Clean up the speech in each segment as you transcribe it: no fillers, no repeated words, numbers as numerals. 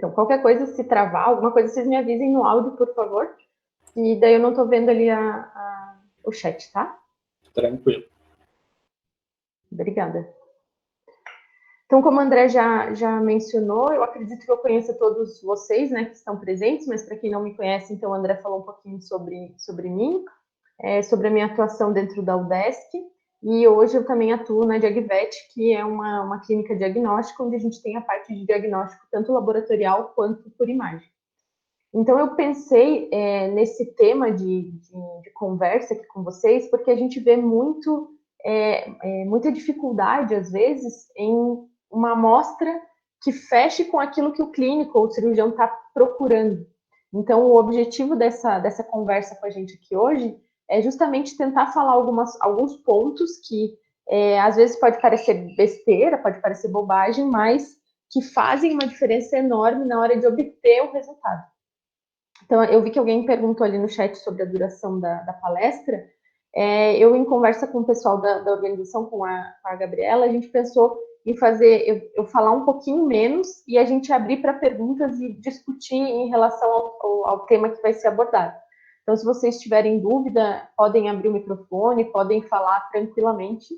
Então, qualquer coisa, se travar, alguma coisa, vocês me avisem no áudio, por favor. E daí eu não estou vendo ali o chat, tá? Tranquilo. Obrigada. Então, como o André já mencionou, eu acredito que eu conheço todos vocês, né, que estão presentes, mas para quem não me conhece, então o André falou um pouquinho sobre mim, sobre a minha atuação dentro da UDESC, e hoje eu também atuo na Diagvet, que é uma clínica diagnóstica, onde a gente tem a parte de diagnóstico tanto laboratorial quanto por imagem. Então, eu pensei nesse tema de conversa aqui com vocês, porque a gente vê muita dificuldade, às vezes, em uma amostra que feche com aquilo que o clínico ou o cirurgião está procurando. Então, o objetivo dessa conversa com a gente aqui hoje é justamente tentar falar alguns pontos que, às vezes, pode parecer besteira, pode parecer bobagem, mas que fazem uma diferença enorme na hora de obter o resultado. Então, eu vi que alguém perguntou ali no chat sobre a duração da palestra. Eu, em conversa com o pessoal da organização, com a Gabriela, a gente pensou em fazer, eu falar um pouquinho menos e a gente abrir para perguntas e discutir em relação ao tema que vai ser abordado. Então, se vocês tiverem dúvida, podem abrir o microfone, podem falar tranquilamente,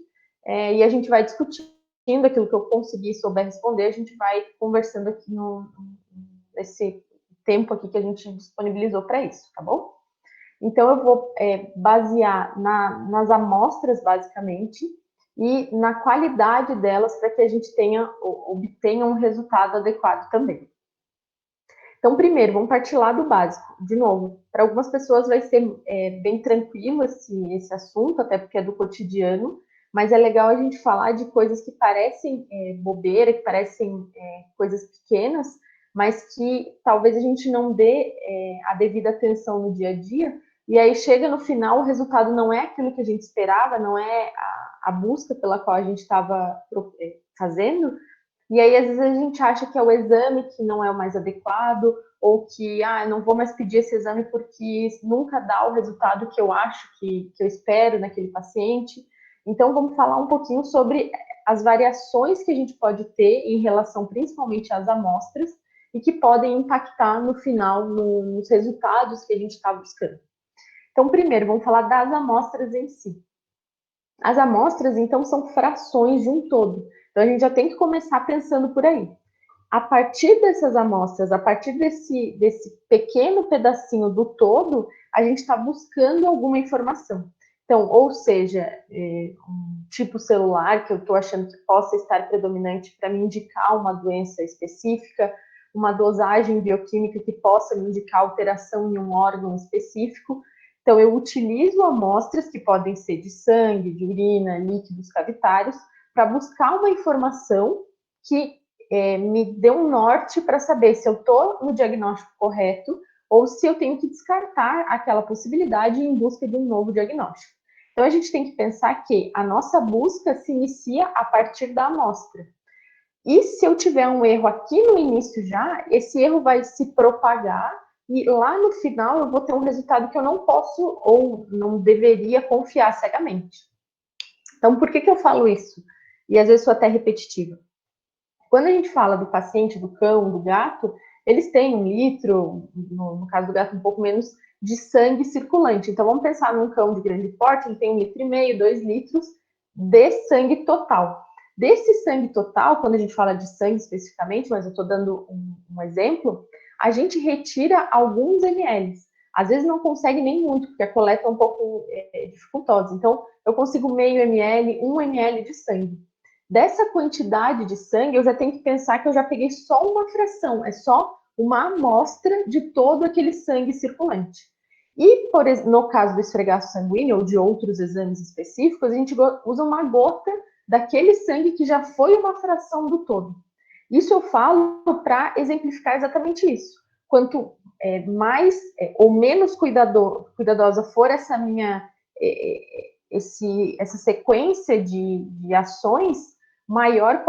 e a gente vai discutindo aquilo que eu conseguir souber responder, a gente vai conversando aqui nesse tempo aqui que a gente disponibilizou para isso, tá bom? Então, eu vou basear nas amostras, basicamente, e na qualidade delas para que a gente obtenha um resultado adequado também. Então, primeiro, vamos partir lá do básico. De novo, para algumas pessoas vai ser bem tranquilo esse assunto, até porque é do cotidiano, mas é legal a gente falar de coisas que parecem bobeira, que parecem coisas pequenas, mas que talvez a gente não dê a devida atenção no dia a dia, e aí chega no final, o resultado não é aquilo que a gente esperava, não é a busca pela qual a gente estava fazendo, e aí às vezes a gente acha que é o exame que não é o mais adequado, ou que, não vou mais pedir esse exame porque nunca dá o resultado que eu acho, que eu espero naquele paciente. Então vamos falar um pouquinho sobre as variações que a gente pode ter em relação principalmente às amostras, e que podem impactar no final, nos resultados que a gente está buscando. Então, primeiro, vamos falar das amostras em si. As amostras, então, são frações de um todo. Então, a gente já tem que começar pensando por aí. A partir dessas amostras, a partir desse pequeno pedacinho do todo, a gente está buscando alguma informação. Então, ou seja, um tipo celular que eu estou achando que possa estar predominante para me indicar uma doença específica, uma dosagem bioquímica que possa me indicar alteração em um órgão específico. Então, eu utilizo amostras que podem ser de sangue, de urina, líquidos cavitários, para buscar uma informação que me dê um norte para saber se eu estou no diagnóstico correto ou se eu tenho que descartar aquela possibilidade em busca de um novo diagnóstico. Então, a gente tem que pensar que a nossa busca se inicia a partir da amostra. E se eu tiver um erro aqui no início já, esse erro vai se propagar e lá no final eu vou ter um resultado que eu não posso ou não deveria confiar cegamente. Então, por que eu falo isso? E às vezes sou até repetitiva. Quando a gente fala do paciente, do cão, do gato, eles têm 1 litro, no caso do gato, um pouco menos, de sangue circulante. Então, vamos pensar num cão de grande porte, ele tem 1,5 litro, 2 litros de sangue total. Desse sangue total, quando a gente fala de sangue especificamente, mas eu estou dando um exemplo, a gente retira alguns ml. Às vezes não consegue nem muito, porque a coleta é um pouco dificultosa. Então, eu consigo meio ml, 1 ml de sangue. Dessa quantidade de sangue, eu já tenho que pensar que eu já peguei só uma fração, é só uma amostra de todo aquele sangue circulante. E, no caso do esfregaço sanguíneo ou de outros exames específicos, a gente usa uma gota daquele sangue que já foi uma fração do todo. Isso eu falo para exemplificar exatamente isso. Quanto mais ou menos cuidadosa for essa minha essa sequência de ações, maior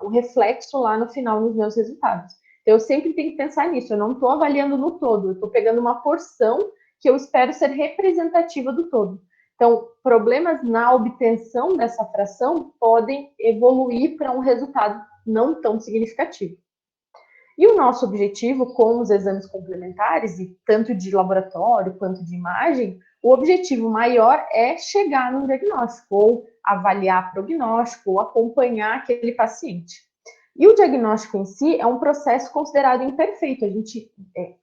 o reflexo lá no final nos meus resultados. Então, eu sempre tenho que pensar nisso. Eu não estou avaliando no todo, eu estou pegando uma porção que eu espero ser representativa do todo. Então, problemas na obtenção dessa fração podem evoluir para um resultado não tão significativo. E o nosso objetivo com os exames complementares, e tanto de laboratório quanto de imagem, o objetivo maior é chegar no diagnóstico, ou avaliar prognóstico, ou acompanhar aquele paciente. E o diagnóstico em si é um processo considerado imperfeito. A gente,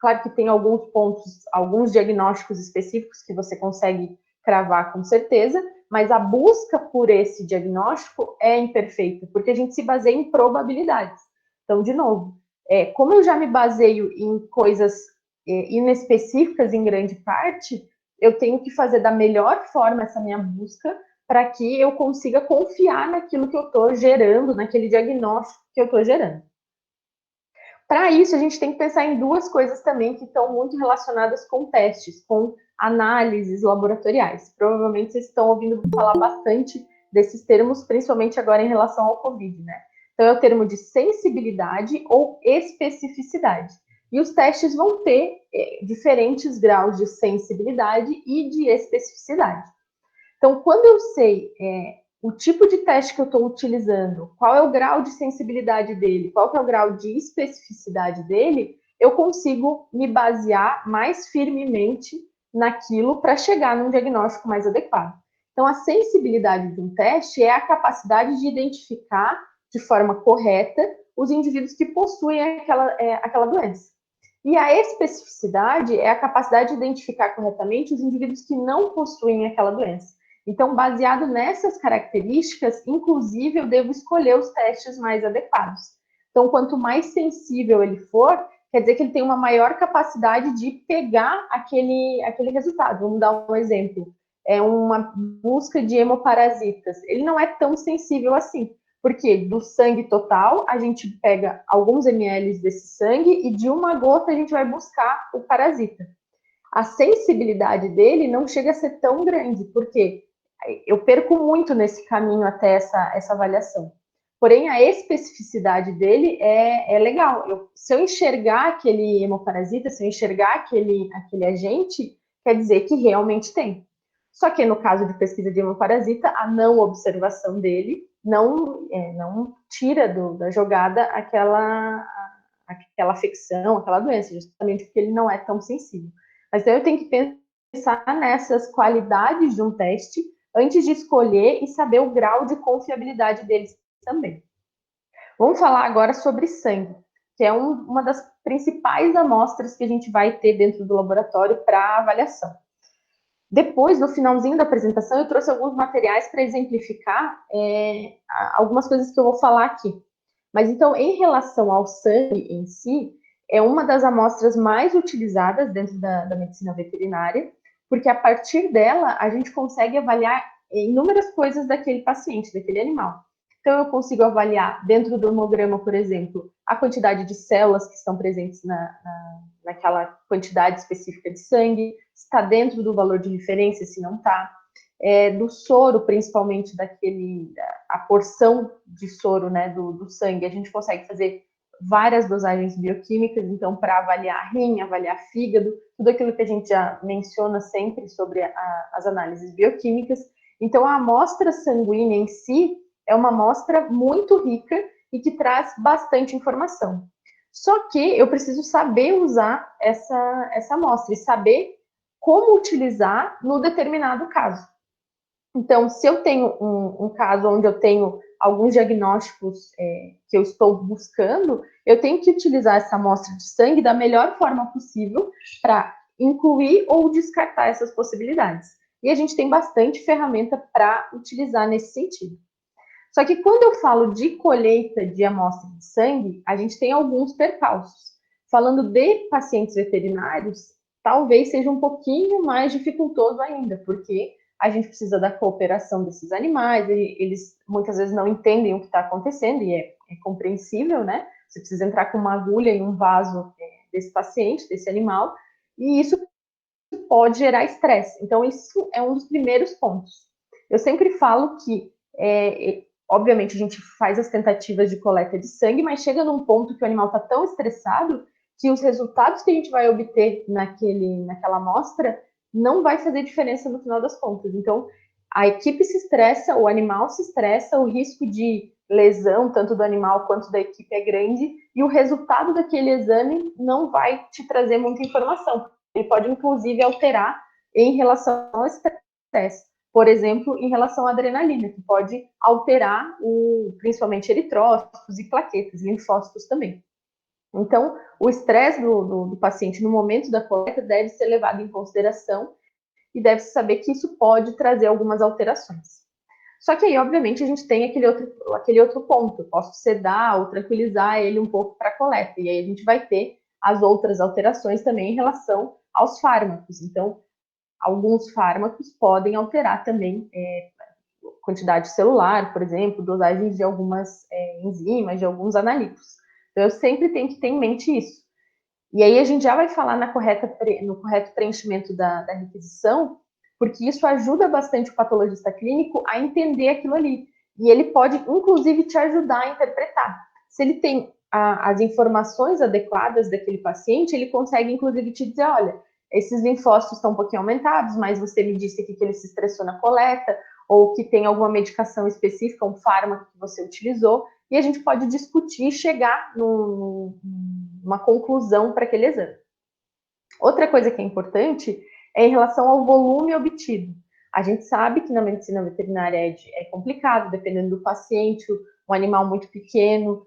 claro que tem alguns pontos, alguns diagnósticos específicos que você consegue cravar com certeza, mas a busca por esse diagnóstico é imperfeita, porque a gente se baseia em probabilidades. Então, de novo, como eu já me baseio em coisas inespecíficas em grande parte, eu tenho que fazer da melhor forma essa minha busca para que eu consiga confiar naquilo que eu estou gerando, naquele diagnóstico que eu estou gerando. Para isso, a gente tem que pensar em duas coisas também que estão muito relacionadas com testes, com análises laboratoriais. Provavelmente vocês estão ouvindo falar bastante desses termos, principalmente agora em relação ao COVID, né? Então, é o termo de sensibilidade ou especificidade. E os testes vão ter diferentes graus de sensibilidade e de especificidade. Então, quando eu sei o tipo de teste que eu estou utilizando, qual é o grau de sensibilidade dele, qual é o grau de especificidade dele, eu consigo me basear mais firmemente naquilo para chegar num diagnóstico mais adequado. Então, a sensibilidade de um teste é a capacidade de identificar de forma correta os indivíduos que possuem aquela doença. E a especificidade é a capacidade de identificar corretamente os indivíduos que não possuem aquela doença. Então, baseado nessas características, inclusive, eu devo escolher os testes mais adequados. Então, quanto mais sensível ele for, quer dizer que ele tem uma maior capacidade de pegar aquele resultado. Vamos dar um exemplo. É uma busca de hemoparasitas. Ele não é tão sensível assim, porque do sangue total, a gente pega alguns ml desse sangue e de uma gota a gente vai buscar o parasita. A sensibilidade dele não chega a ser tão grande, porque eu perco muito nesse caminho até essa avaliação. Porém, a especificidade dele é legal. Se eu enxergar aquele hemoparasita, se eu enxergar aquele agente, quer dizer que realmente tem. Só que no caso de pesquisa de hemoparasita, a não observação dele não tira da jogada aquela afecção, aquela doença, justamente porque ele não é tão sensível. Mas então eu tenho que pensar nessas qualidades de um teste antes de escolher e saber o grau de confiabilidade deles também. Vamos falar agora sobre sangue, que é uma das principais amostras que a gente vai ter dentro do laboratório para avaliação. Depois, no finalzinho da apresentação, eu trouxe alguns materiais para exemplificar algumas coisas que eu vou falar aqui. Mas então, em relação ao sangue em si, é uma das amostras mais utilizadas dentro da medicina veterinária, porque a partir dela a gente consegue avaliar inúmeras coisas daquele paciente, daquele animal. Então, eu consigo avaliar dentro do hemograma, por exemplo, a quantidade de células que estão presentes naquela quantidade específica de sangue, se está dentro do valor de referência, se não está. Do soro, principalmente a porção de soro, né, do sangue, a gente consegue fazer várias dosagens bioquímicas, então, para avaliar rim, avaliar fígado, tudo aquilo que a gente já menciona sempre sobre as análises bioquímicas. Então, a amostra sanguínea em si é uma amostra muito rica e que traz bastante informação. Só que eu preciso saber usar essa amostra e saber como utilizar no determinado caso. Então, se eu tenho um caso onde eu tenho alguns diagnósticos que eu estou buscando, eu tenho que utilizar essa amostra de sangue da melhor forma possível para incluir ou descartar essas possibilidades. E a gente tem bastante ferramenta para utilizar nesse sentido. Só que quando eu falo de colheita de amostra de sangue, a gente tem alguns percalços. Falando de pacientes veterinários, talvez seja um pouquinho mais dificultoso ainda, porque a gente precisa da cooperação desses animais, eles muitas vezes não entendem o que está acontecendo, e é compreensível, né? Você precisa entrar com uma agulha em um vaso desse paciente, desse animal, e isso pode gerar estresse. Então, isso é um dos primeiros pontos. Eu sempre falo que obviamente, a gente faz as tentativas de coleta de sangue, mas chega num ponto que o animal está tão estressado que os resultados que a gente vai obter naquela amostra não vai fazer diferença no final das contas. Então, a equipe se estressa, o animal se estressa, o risco de lesão, tanto do animal quanto da equipe, é grande, e o resultado daquele exame não vai te trazer muita informação. Ele pode, inclusive, alterar em relação ao estresse. Por exemplo, em relação à adrenalina, que pode alterar principalmente eritrócitos e plaquetas, linfócitos também. Então, o estresse do paciente no momento da coleta deve ser levado em consideração e deve-se saber que isso pode trazer algumas alterações. Só que aí, obviamente, a gente tem aquele outro ponto. Eu posso sedar ou tranquilizar ele um pouco para a coleta. E aí a gente vai ter as outras alterações também em relação aos fármacos. Então, alguns fármacos podem alterar também quantidade celular, por exemplo, dosagem de algumas enzimas, de alguns analíticos. Então, eu sempre tenho que ter em mente isso. E aí a gente já vai falar no correto preenchimento da requisição, porque isso ajuda bastante o patologista clínico a entender aquilo ali. E ele pode, inclusive, te ajudar a interpretar. Se ele tem as informações adequadas daquele paciente, ele consegue, inclusive, te dizer, olha, esses linfócitos estão um pouquinho aumentados, mas você me disse aqui que ele se estressou na coleta, ou que tem alguma medicação específica, um fármaco que você utilizou, e a gente pode discutir e chegar numa conclusão para aquele exame. Outra coisa que é importante é em relação ao volume obtido. A gente sabe que na medicina veterinária é complicado, dependendo do paciente, um animal muito pequeno,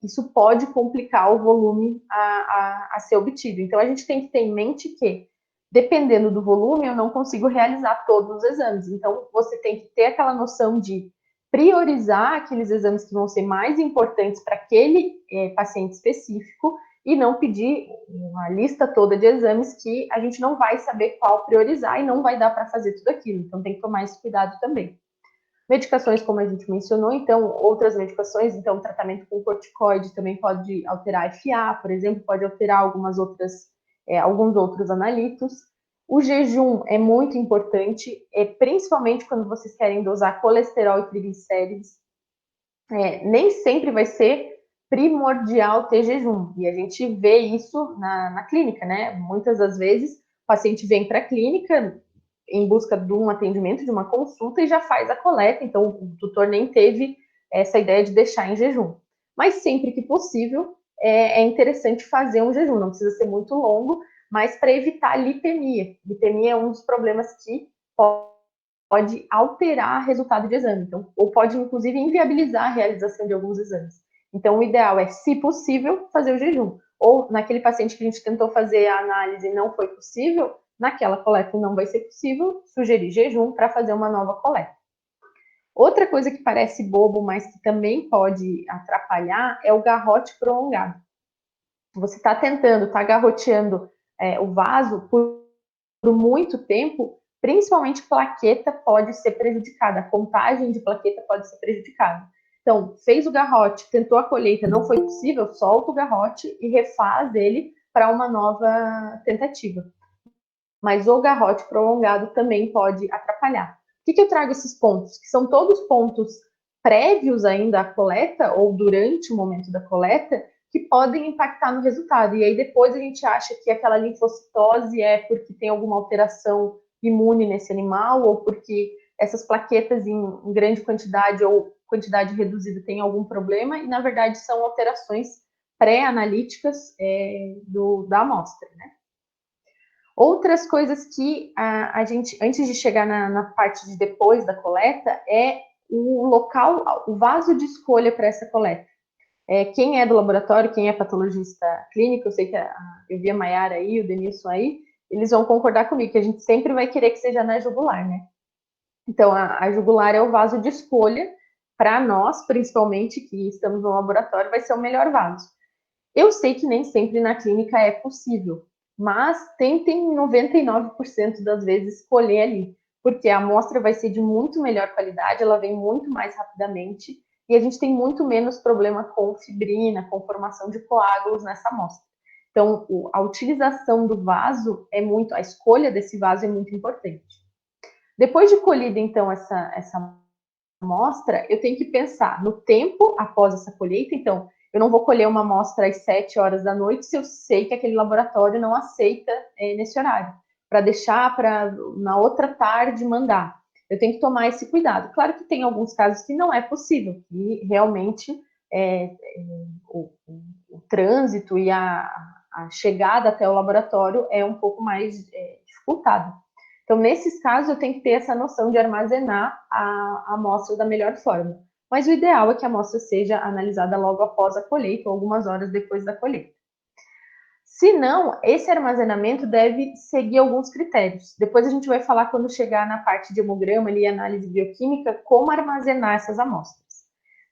isso pode complicar o volume a ser obtido. Então, a gente tem que ter em mente que, dependendo do volume, eu não consigo realizar todos os exames. Então, você tem que ter aquela noção de priorizar aqueles exames que vão ser mais importantes para aquele paciente específico e não pedir uma lista toda de exames que a gente não vai saber qual priorizar e não vai dar para fazer tudo aquilo. Então, tem que tomar esse cuidado também. Medicações, como a gente mencionou, então, outras medicações, então, tratamento com corticoide também pode alterar FA, por exemplo, pode alterar alguns outros analitos. O jejum é muito importante, principalmente quando vocês querem dosar colesterol e triglicérides. Nem sempre vai ser primordial ter jejum, e a gente vê isso na clínica, né? Muitas das vezes o paciente vem para a clínica em busca de um atendimento, de uma consulta, e já faz a coleta, então o tutor nem teve essa ideia de deixar em jejum. Mas sempre que possível, é interessante fazer um jejum, não precisa ser muito longo, mas para evitar lipemia. Lipemia é um dos problemas que pode alterar o resultado de exame, então, ou pode, inclusive, inviabilizar a realização de alguns exames. Então, o ideal é, se possível, fazer o jejum. Ou, naquele paciente que a gente tentou fazer a análise e não foi possível, naquela coleta não vai ser possível, sugerir jejum para fazer uma nova coleta. Outra coisa que parece bobo, mas que também pode atrapalhar, é o garrote prolongado. Você está tentando, está garroteando o vaso por muito tempo, principalmente plaqueta pode ser prejudicada, a contagem de plaqueta pode ser prejudicada. Então, fez o garrote, tentou a colheita, não foi possível, solta o garrote e refaz ele para uma nova tentativa. Mas o garrote prolongado também pode atrapalhar. Por que eu trago esses pontos? Que são todos pontos prévios ainda à coleta ou durante o momento da coleta que podem impactar no resultado. E aí depois a gente acha que aquela linfocitose é porque tem alguma alteração imune nesse animal ou porque essas plaquetas em grande quantidade ou quantidade reduzida têm algum problema, e na verdade são alterações pré-analíticas da amostra, né? Outras coisas que a gente, antes de chegar na parte de depois da coleta, é o local, o vaso de escolha para essa coleta. Quem é do laboratório, quem é patologista clínico, eu sei que eu vi a Maiara aí, o Denilson aí, eles vão concordar comigo, que a gente sempre vai querer que seja na jugular, né? Então, a jugular é o vaso de escolha para nós, principalmente, que estamos no laboratório, vai ser o melhor vaso. Eu sei que nem sempre na clínica é possível, mas tentem 99% das vezes escolher ali, porque a amostra vai ser de muito melhor qualidade, ela vem muito mais rapidamente e a gente tem muito menos problema com fibrina, com formação de coágulos nessa amostra. Então, a utilização do vaso a escolha desse vaso é muito importante. Depois de colhida, então, essa amostra, eu tenho que pensar no tempo após essa colheita. Então, eu não vou colher uma amostra às 7 horas da noite se eu sei que aquele laboratório não aceita nesse horário, para deixar para na outra tarde mandar. eu tenho que tomar esse cuidado. Claro que tem alguns casos que não é possível, que realmente o trânsito e a chegada até o laboratório é um pouco mais dificultado. Então, nesses casos, eu tenho que ter essa noção de armazenar a amostra da melhor forma. Mas o ideal é que a amostra seja analisada logo após a colheita, ou algumas horas depois da colheita. Se não, esse armazenamento deve seguir alguns critérios. Depois a gente vai falar, quando chegar na parte de hemograma e análise bioquímica, como armazenar essas amostras.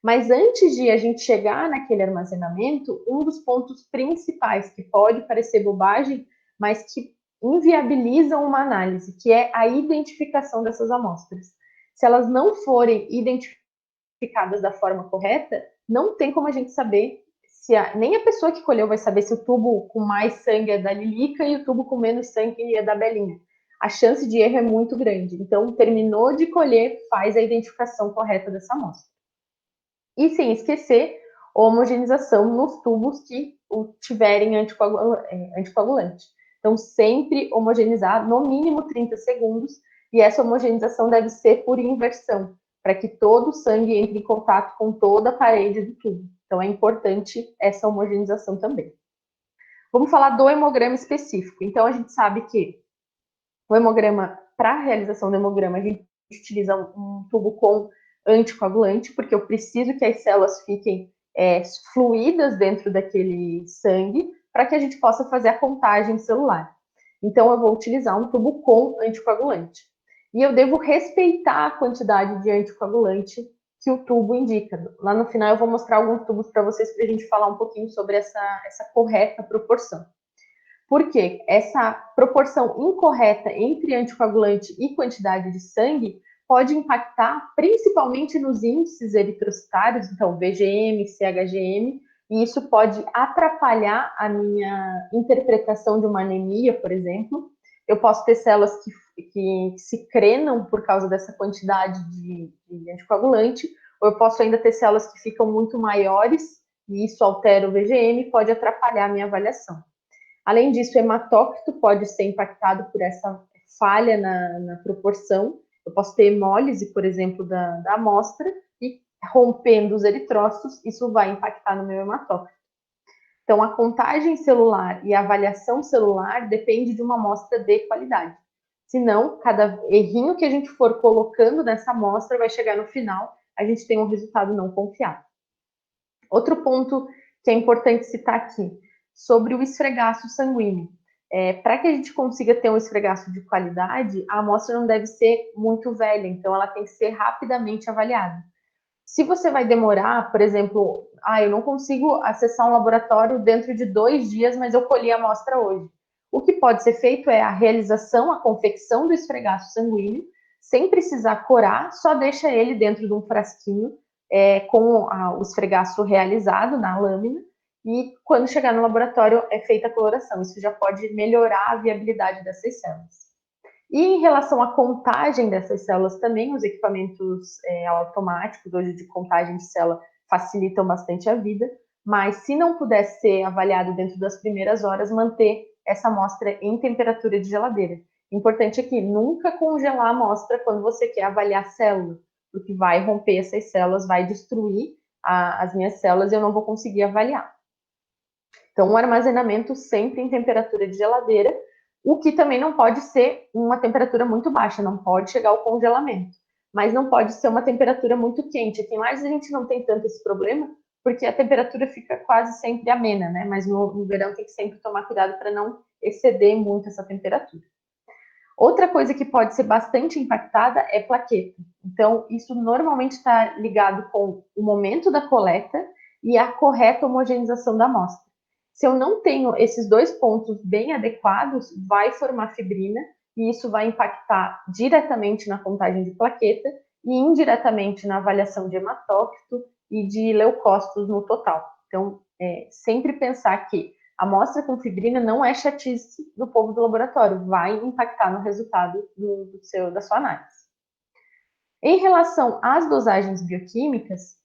Mas antes de a gente chegar naquele armazenamento, um dos pontos principais, que pode parecer bobagem, mas que inviabilizam uma análise, que é a identificação dessas amostras. Se elas não forem identificadas da forma correta, não tem como a gente saber nem a pessoa que colheu vai saber se o tubo com mais sangue é da Lilica e o tubo com menos sangue é da Belinha. A chance de erro é muito grande. Então, terminou de colher, faz a identificação correta dessa amostra. E sem esquecer homogeneização nos tubos que tiverem anticoagulante. Então, sempre homogeneizar no mínimo 30 segundos, e essa homogeneização deve ser por inversão, para que todo o sangue entre em contato com toda a parede do tubo. Então, é importante essa homogeneização também. Vamos falar do hemograma específico. Então, a gente sabe que o hemograma, para a realização do hemograma, a gente utiliza um tubo com anticoagulante, porque eu preciso que as células fiquem fluídas dentro daquele sangue, para que a gente possa fazer a contagem celular. Então, eu vou utilizar um tubo com anticoagulante. E eu devo respeitar a quantidade de anticoagulante que o tubo indica. Lá no final eu vou mostrar alguns tubos para vocês, para a gente falar um pouquinho sobre essa correta proporção. Porque essa proporção incorreta entre anticoagulante e quantidade de sangue pode impactar principalmente nos índices eritrocitários, então VGM, CHGM, e isso pode atrapalhar a minha interpretação de uma anemia, por exemplo. Eu posso ter células que se crenam por causa dessa quantidade de anticoagulante, ou eu posso ainda ter células que ficam muito maiores, e isso altera o VGM e pode atrapalhar a minha avaliação. Além disso, o hematócrito pode ser impactado por essa falha na proporção. Eu posso ter hemólise, por exemplo, da amostra, e rompendo os eritrócitos, isso vai impactar no meu hematócrito. Então, a contagem celular e a avaliação celular depende de uma amostra de qualidade. Senão, cada errinho que a gente for colocando nessa amostra vai chegar no final, a gente tem um resultado não confiável. Outro ponto que é importante citar aqui, sobre o esfregaço sanguíneo. Para que a gente consiga ter um esfregaço de qualidade, a amostra não deve ser muito velha, então ela tem que ser rapidamente avaliada. Se você vai demorar, por exemplo, eu não consigo acessar um laboratório dentro de 2 dias, mas eu colhi a amostra hoje. O que pode ser feito é a realização, a confecção do esfregaço sanguíneo, sem precisar corar, só deixa ele dentro de um frasquinho com o esfregaço realizado na lâmina, e quando chegar no laboratório é feita a coloração. Isso já pode melhorar a viabilidade dessas células. E em relação à contagem dessas células também, os equipamentos automáticos hoje de contagem de célula facilitam bastante a vida, mas se não puder ser avaliado dentro das primeiras horas, manter essa amostra em temperatura de geladeira. Importante aqui, nunca congelar a amostra quando você quer avaliar a célula, porque vai romper essas células, vai destruir as minhas células e eu não vou conseguir avaliar. Então, o armazenamento sempre em temperatura de geladeira, o que também não pode ser uma temperatura muito baixa, não pode chegar ao congelamento, mas não pode ser uma temperatura muito quente. Aqui em Lages a gente não tem tanto esse problema, porque a temperatura fica quase sempre amena, né? Mas no verão tem que sempre tomar cuidado para não exceder muito essa temperatura. Outra coisa que pode ser bastante impactada é plaqueta. Então, isso normalmente está ligado com o momento da coleta e a correta homogeneização da amostra. Se eu não tenho esses 2 pontos bem adequados, vai formar fibrina e isso vai impactar diretamente na contagem de plaqueta e indiretamente na avaliação de hematócrito e de leucócitos no total. Então, sempre pensar que a amostra com fibrina não é chatice do povo do laboratório, vai impactar no resultado da sua análise. Em relação às dosagens bioquímicas,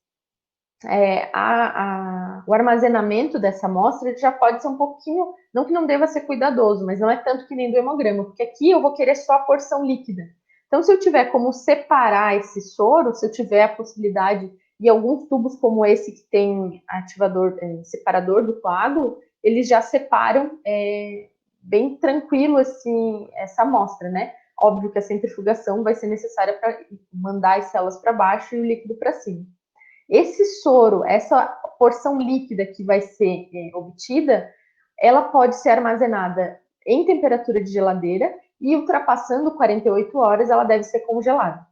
o armazenamento dessa amostra já pode ser um pouquinho, não que não deva ser cuidadoso, mas não é tanto que nem do hemograma, porque aqui eu vou querer só a porção líquida. Então, se eu tiver como separar esse soro, se eu tiver a possibilidade, e alguns tubos como esse que tem ativador, separador do coágulo, eles já separam bem tranquilo assim, essa amostra, né? Óbvio que a centrifugação vai ser necessária para mandar as células para baixo e o líquido para cima. Esse soro, essa porção líquida que vai ser obtida, ela pode ser armazenada em temperatura de geladeira e ultrapassando 48 horas, ela deve ser congelada.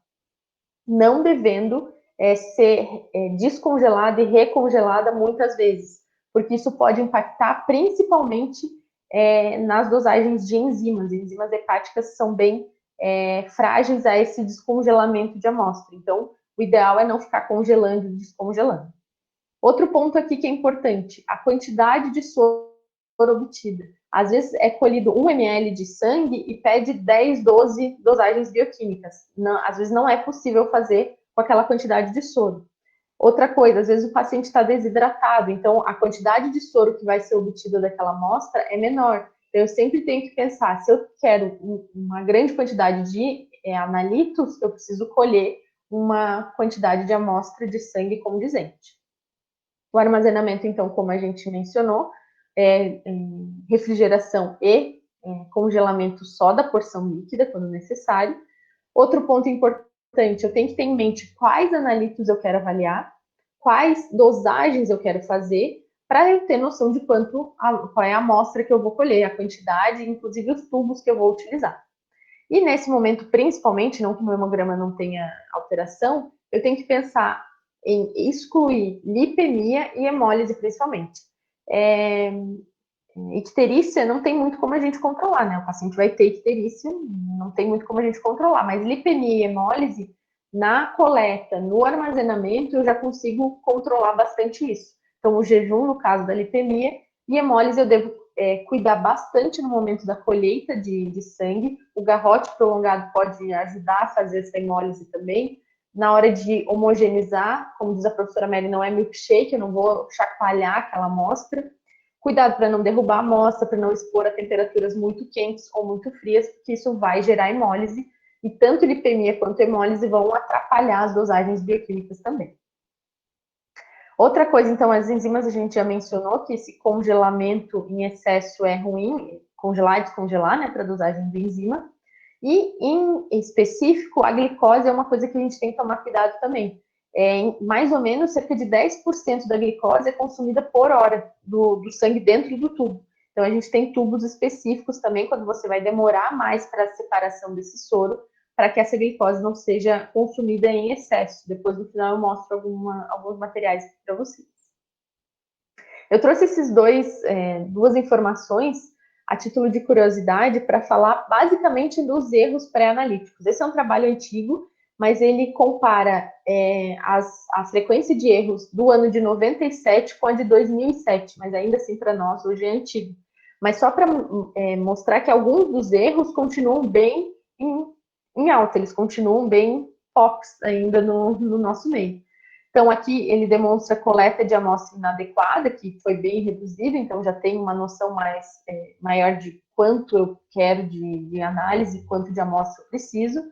Não devendo ser descongelada e recongelada muitas vezes, porque isso pode impactar principalmente nas dosagens de enzimas. Enzimas hepáticas são bem frágeis a esse descongelamento de amostra. Então, o ideal é não ficar congelando e descongelando. Outro ponto aqui que é importante, a quantidade de soro obtida. Às vezes é colhido 1 ml de sangue e pede 10, 12 dosagens bioquímicas. Não, às vezes não é possível fazer com aquela quantidade de soro. Outra coisa, às vezes o paciente está desidratado, então a quantidade de soro que vai ser obtida daquela amostra é menor. Então, eu sempre tenho que pensar, se eu quero uma grande quantidade de analitos, eu preciso colher uma quantidade de amostra de sangue condizente. O armazenamento, então, como a gente mencionou, refrigeração e congelamento só da porção líquida, quando necessário. Outro ponto importante, eu tenho que ter em mente quais analitos eu quero avaliar, quais dosagens eu quero fazer, para eu ter noção de qual é a amostra que eu vou colher, a quantidade, inclusive os tubos que eu vou utilizar. E nesse momento, principalmente, não que o hemograma não tenha alteração, eu tenho que pensar em excluir lipemia e hemólise, principalmente. Icterícia não tem muito como a gente controlar, né? O paciente vai ter icterícia, não tem muito como a gente controlar, mas lipemia e hemólise, na coleta, no armazenamento, eu já consigo controlar bastante isso. Então, o jejum, no caso da lipemia, e hemólise eu devo cuidar bastante no momento da colheita de sangue. O garrote prolongado pode ajudar a fazer essa hemólise também. Na hora de homogeneizar, como diz a professora Mary, não é milkshake, eu não vou chacoalhar aquela amostra. Cuidado para não derrubar a amostra, para não expor a temperaturas muito quentes ou muito frias, porque isso vai gerar hemólise, e tanto lipemia quanto hemólise vão atrapalhar as dosagens bioquímicas também. Outra coisa, então, as enzimas a gente já mencionou que esse congelamento em excesso é ruim, congelar e descongelar, né, para dosagem de enzima. E, em específico, a glicose é uma coisa que a gente tem que tomar cuidado também. Mais ou menos, cerca de 10% da glicose é consumida por hora do sangue dentro do tubo. Então, a gente tem tubos específicos também, quando você vai demorar mais para a separação desse soro, para que essa glicose não seja consumida em excesso. Depois, no final, eu mostro alguns materiais para vocês. Eu trouxe esses duas informações a título de curiosidade para falar basicamente dos erros pré-analíticos. Esse é um trabalho antigo, mas ele compara a frequência de erros do ano de 97 com a de 2007, mas ainda assim para nós hoje é antigo. Mas só para mostrar que alguns dos erros continuam bem em alta, eles continuam bem POCs ainda no nosso meio. Então, aqui ele demonstra coleta de amostra inadequada, que foi bem reduzida, então já tem uma noção maior de quanto eu quero de análise, quanto de amostra eu preciso.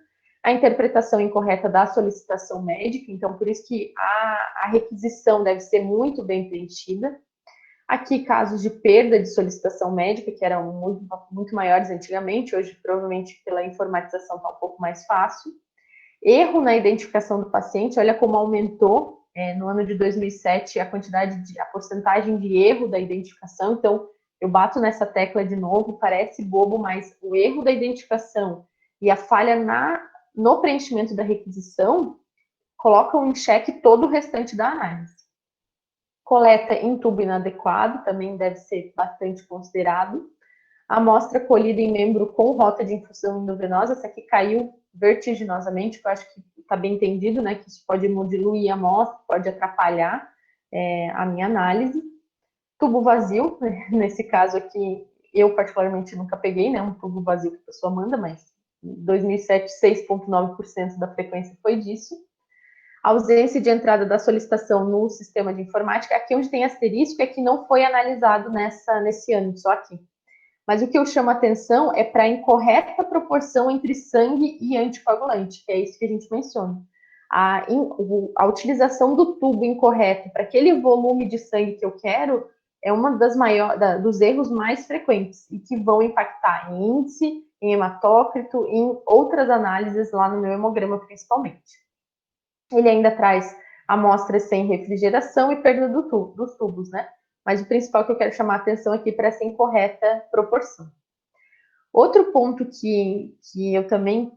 A interpretação incorreta da solicitação médica, então por isso que a requisição deve ser muito bem preenchida. Aqui, casos de perda de solicitação médica, que eram muito, muito maiores antigamente, hoje provavelmente pela informatização está um pouco mais fácil. Erro na identificação do paciente, olha como aumentou no ano de 2007 a porcentagem de erro da identificação. Então, eu bato nessa tecla de novo, parece bobo, mas o erro da identificação e a falha no preenchimento da requisição colocam em xeque todo o restante da análise. Coleta em tubo inadequado também deve ser bastante considerado. Amostra colhida em membro com rota de infusão endovenosa, essa aqui caiu vertiginosamente, que eu acho que está bem entendido, né, que isso pode diluir a amostra, pode atrapalhar a minha análise. Tubo vazio, nesse caso aqui, eu particularmente nunca peguei, né, um tubo vazio que a pessoa manda, mas em 2007, 6,9% da frequência foi disso. A ausência de entrada da solicitação no sistema de informática, aqui onde tem asterisco é que não foi analisado nesse ano, só aqui. Mas o que eu chamo a atenção é para a incorreta proporção entre sangue e anticoagulante, que é isso que a gente menciona. A utilização do tubo incorreto para aquele volume de sangue que eu quero é uma das maiores, dos erros mais frequentes e que vão impactar em índice, em hematócrito, em outras análises lá no meu hemograma principalmente. Ele ainda traz amostras sem refrigeração e perda dos tubos, né? Mas o principal que eu quero chamar a atenção aqui para essa incorreta proporção. Outro ponto que eu também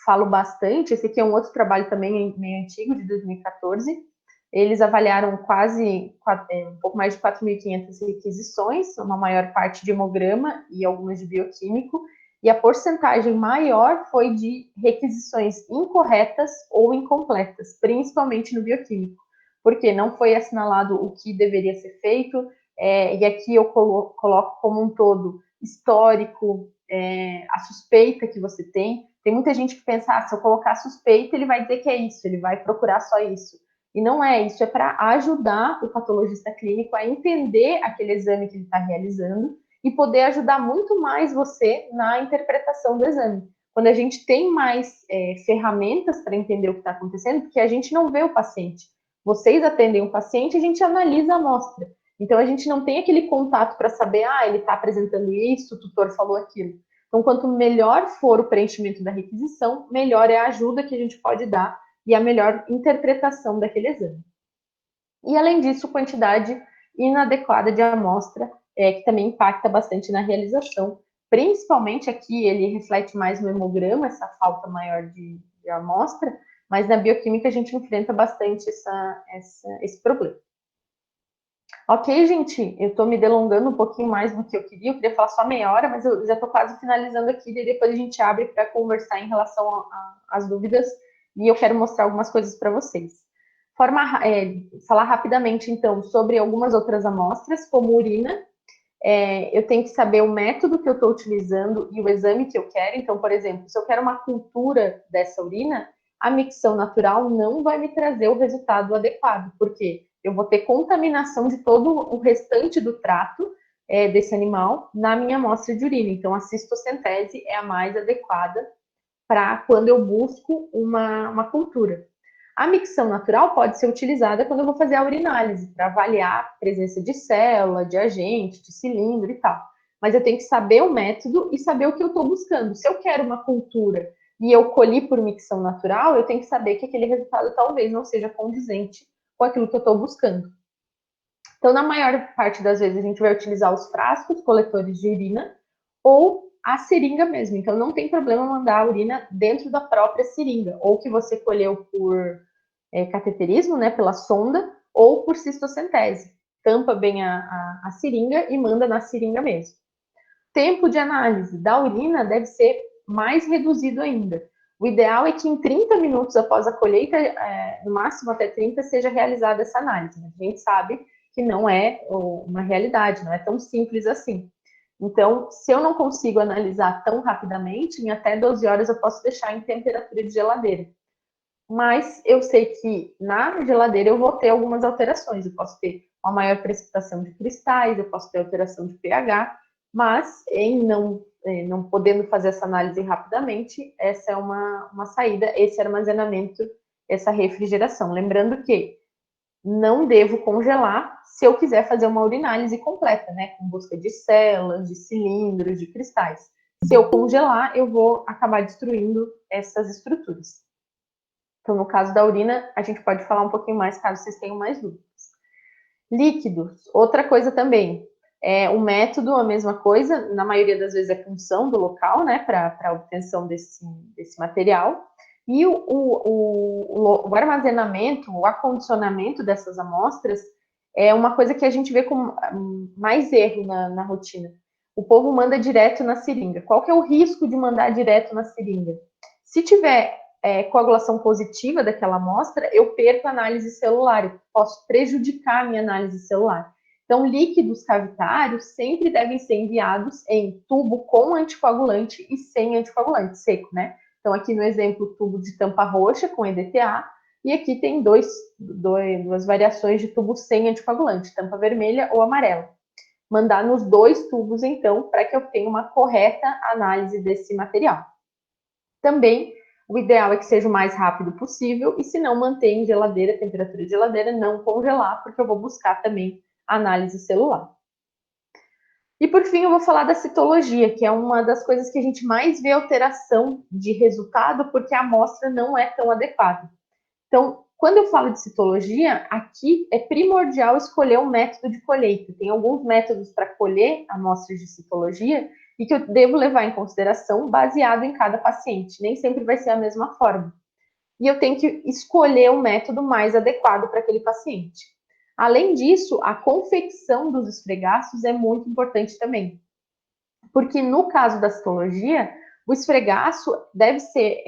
falo bastante, esse aqui é um outro trabalho também meio antigo, de 2014, eles avaliaram um pouco mais de 4.500 requisições, uma maior parte de hemograma e algumas de bioquímico, e a porcentagem maior foi de requisições incorretas ou incompletas, principalmente no bioquímico, porque não foi assinalado o que deveria ser feito, e aqui eu coloco como um todo histórico, a suspeita que você tem. Tem muita gente que pensa, se eu colocar suspeita, ele vai dizer que é isso, ele vai procurar só isso. E não é, isso é para ajudar o patologista clínico a entender aquele exame que ele está realizando e poder ajudar muito mais você na interpretação do exame. Quando a gente tem mais ferramentas para entender o que está acontecendo, porque a gente não vê o paciente. Vocês atendem o paciente, a gente analisa a amostra. Então, a gente não tem aquele contato para saber, ele está apresentando isso, o tutor falou aquilo. Então, quanto melhor for o preenchimento da requisição, melhor é a ajuda que a gente pode dar e a melhor interpretação daquele exame. E, além disso, quantidade inadequada de amostra, que também impacta bastante na realização. Principalmente aqui, ele reflete mais no hemograma, essa falta maior de amostra, mas na bioquímica a gente enfrenta bastante esse problema. Ok, gente, eu estou me delongando um pouquinho mais do que eu queria falar só meia hora, mas eu já estou quase finalizando aqui, e depois a gente abre para conversar em relação às dúvidas, e eu quero mostrar algumas coisas para vocês. Falar rapidamente, então, sobre algumas outras amostras, como urina. Eu tenho que saber o método que eu estou utilizando e o exame que eu quero. Então, por exemplo, se eu quero uma cultura dessa urina, a micção natural não vai me trazer o resultado adequado, porque eu vou ter contaminação de todo o restante do trato desse animal na minha amostra de urina. Então, a cistocentese é a mais adequada para quando eu busco uma cultura. A micção natural pode ser utilizada quando eu vou fazer a urinálise, para avaliar a presença de célula, de agente, de cilindro e tal. Mas eu tenho que saber o método e saber o que eu estou buscando. Se eu quero uma cultura e eu colhi por micção natural, eu tenho que saber que aquele resultado talvez não seja condizente com aquilo que eu estou buscando. Então, na maior parte das vezes, a gente vai utilizar os frascos coletores de urina ou a seringa mesmo. Então, não tem problema mandar a urina dentro da própria seringa, ou que você colheu por cateterismo, né, pela sonda, ou por cistocentese. Tampa bem a seringa e manda na seringa mesmo. Tempo de análise da urina deve ser mais reduzido ainda. O ideal é que em 30 minutos após a colheita, no máximo até 30, seja realizada essa análise. A gente sabe que não é uma realidade, não é tão simples assim. Então, se eu não consigo analisar tão rapidamente, em até 12 horas eu posso deixar em temperatura de geladeira. Mas eu sei que na geladeira eu vou ter algumas alterações. Eu posso ter uma maior precipitação de cristais, eu posso ter alteração de pH, mas em não podendo fazer essa análise rapidamente, essa é uma saída, esse armazenamento, essa refrigeração. Lembrando que não devo congelar se eu quiser fazer uma urinálise completa, né? Com busca de células, de cilindros, de cristais. Se eu congelar, eu vou acabar destruindo essas estruturas. Então, no caso da urina, a gente pode falar um pouquinho mais, caso vocês tenham mais dúvidas. Líquidos, outra coisa também. O método, a mesma coisa, na maioria das vezes é função do local, né, para a obtenção desse material. E o armazenamento, o acondicionamento dessas amostras é uma coisa que a gente vê com mais erro na rotina. O povo manda direto na seringa. Qual que é o risco de mandar direto na seringa? Se tiver coagulação positiva daquela amostra, eu perco a análise celular, eu posso prejudicar a minha análise celular. Então, líquidos cavitários sempre devem ser enviados em tubo com anticoagulante e sem anticoagulante, seco, né? Então, aqui no exemplo, tubo de tampa roxa com EDTA, e aqui tem duas variações de tubo sem anticoagulante, tampa vermelha ou amarela. mandar nos 2 tubos, então, para que eu tenha uma correta análise desse material. Também, o ideal é que seja o mais rápido possível, e se não, manter em geladeira, temperatura de geladeira, não congelar, porque eu vou buscar também análise celular. E por fim, eu vou falar da citologia, que é uma das coisas que a gente mais vê alteração de resultado, porque a amostra não é tão adequada. Então, quando eu falo de citologia, aqui é primordial escolher um método de colheita. Tem alguns métodos para colher amostras de citologia e que eu devo levar em consideração baseado em cada paciente. Nem sempre vai ser a mesma forma. E eu tenho que escolher o método mais adequado para aquele paciente. Além disso, a confecção dos esfregaços é muito importante também. Porque no caso da citologia, o esfregaço deve ser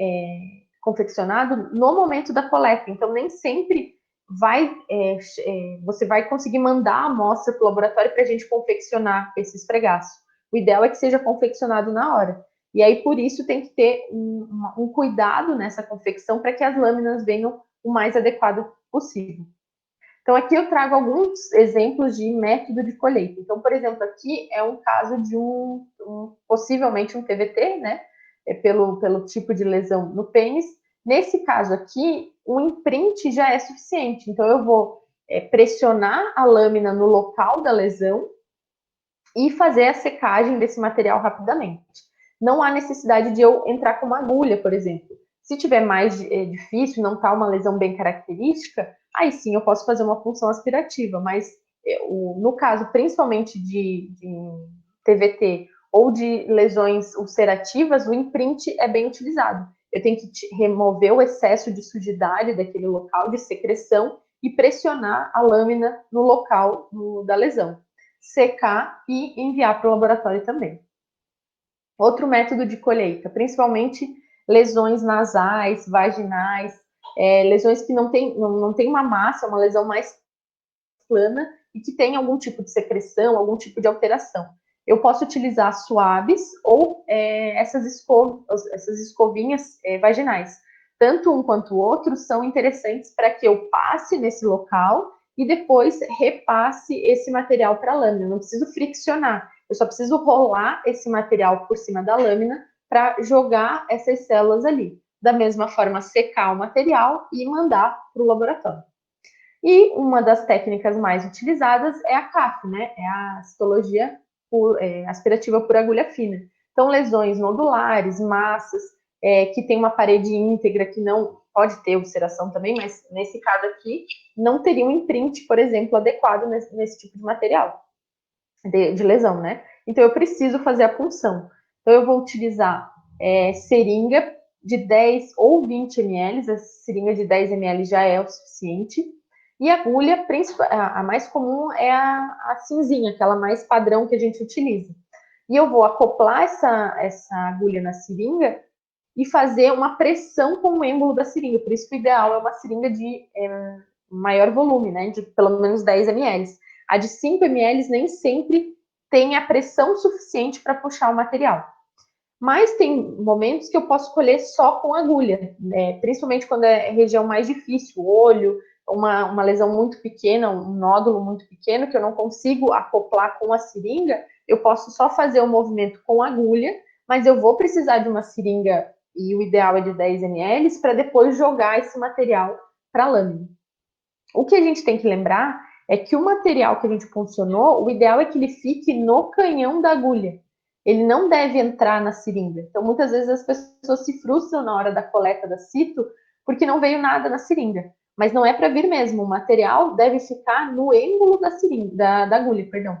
confeccionado no momento da coleta. Então, nem sempre você vai conseguir mandar a amostra para o laboratório para a gente confeccionar esse esfregaço. O ideal é que seja confeccionado na hora. E aí, por isso, tem que ter um cuidado nessa confecção para que as lâminas venham o mais adequado possível. Então, aqui eu trago alguns exemplos de método de colheita. Então, por exemplo, aqui é um caso de possivelmente um TVT, né? Pelo tipo de lesão no pênis. Nesse caso aqui, o imprint já é suficiente. Então, eu vou pressionar a lâmina no local da lesão e fazer a secagem desse material rapidamente. Não há necessidade de eu entrar com uma agulha, por exemplo. Se tiver mais difícil, não está uma lesão bem característica, aí sim eu posso fazer uma punção aspirativa, mas no caso principalmente de TVT ou de lesões ulcerativas, o imprint é bem utilizado. Eu tenho que remover o excesso de sujidade daquele local de secreção e pressionar a lâmina no local da lesão, secar e enviar para o laboratório também. Outro método de colheita, principalmente lesões nasais, vaginais, lesões que não tem uma massa, uma lesão mais plana e que tem algum tipo de secreção, algum tipo de alteração. Eu posso utilizar suaves ou essas escovinhas vaginais. Tanto um quanto o outro são interessantes para que eu passe nesse local e depois repasse esse material para a lâmina. Eu não preciso friccionar, eu só preciso rolar esse material por cima da lâmina para jogar essas células ali. Da mesma forma, secar o material e mandar para o laboratório. E uma das técnicas mais utilizadas é a CAF, né? É a citologia aspirativa por agulha fina. Então, lesões nodulares, massas, que tem uma parede íntegra, que não pode ter ulceração também, mas nesse caso aqui, não teria um imprint, por exemplo, adequado nesse tipo de material, de lesão, né? Então, eu preciso fazer a punção. Então, eu vou utilizar seringa de 10 ou 20 ml, a seringa de 10 ml já é o suficiente. E a agulha, a mais comum é a cinzinha, aquela mais padrão que a gente utiliza. E eu vou acoplar essa agulha na seringa e fazer uma pressão com o êmbolo da seringa. Por isso que o ideal é uma seringa de maior volume, né? De pelo menos 10 ml. A de 5 ml nem sempre tem a pressão suficiente para puxar o material. Mas tem momentos que eu posso colher só com agulha, né? Principalmente quando é região mais difícil, olho, uma lesão muito pequena, um nódulo muito pequeno, que eu não consigo acoplar com a seringa, eu posso só fazer o movimento com agulha, mas eu vou precisar de uma seringa, e o ideal é de 10 ml, para depois jogar esse material para a lâmina. O que a gente tem que lembrar é que o material que a gente puncionou, o ideal é que ele fique no canhão da agulha. Ele não deve entrar na seringa. Então, muitas vezes as pessoas se frustram na hora da coleta da cito porque não veio nada na seringa. Mas não é para vir mesmo. O material deve ficar no êmbolo da seringa, da agulha, perdão.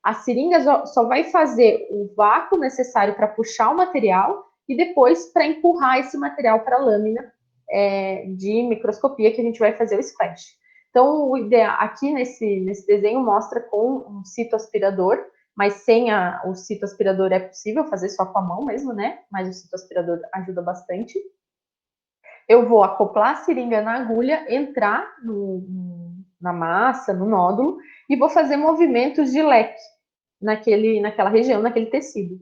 A seringa só vai fazer o vácuo necessário para puxar o material e depois para empurrar esse material para a lâmina de microscopia que a gente vai fazer o splash. Então, o ideal aqui nesse desenho mostra com um citoaspirador, mas sem o citoaspirador é possível fazer só com a mão mesmo, né? Mas o citoaspirador ajuda bastante. Eu vou acoplar a seringa na agulha, entrar na massa, no nódulo, e vou fazer movimentos de leque naquela região, naquele tecido.